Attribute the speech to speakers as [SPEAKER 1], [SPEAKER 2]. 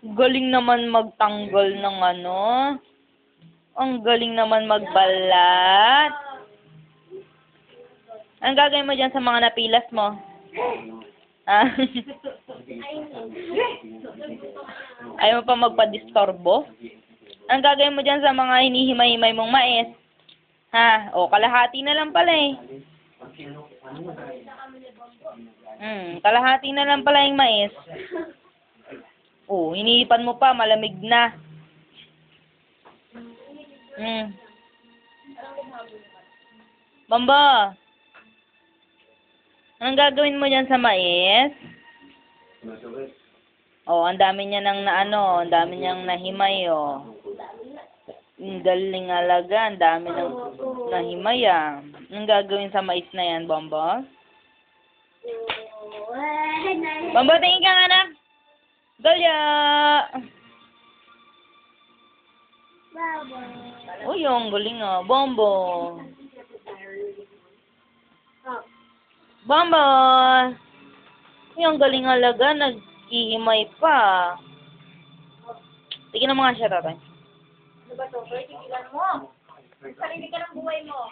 [SPEAKER 1] Galing naman magtanggal ng ano. Ang galing naman magbalat. Anong gagawin mo dyan sa mga napilas mo? Ah. Ayaw mo pa magpa-disturbo? Anong gagawin mo dyan sa mga hinihimay-himay mong mais? Ha? O, kalahati na lang pala eh. Kalahati na lang pala yung mais. O, hinihipan mo pa, malamig na. Bamba, anong gagawin mo dyan sa mais? Oh, ang dami niya nang naano, ang dami niyang nahimay, oh. Ang galing alaga, ang dami nang nahimay, ah. Anong gagawin sa mais na yan, Bamba? Bamba, tingin ka nga na. Galya! Uy, ang galing, ah. Bombo! Bamba! Uy, ang galing alaga, nag-ihimay pa. Tignan mo nga siya, tatay.
[SPEAKER 2] Ano ba to? Tigilan mo. Sarili ka ng buhay mo.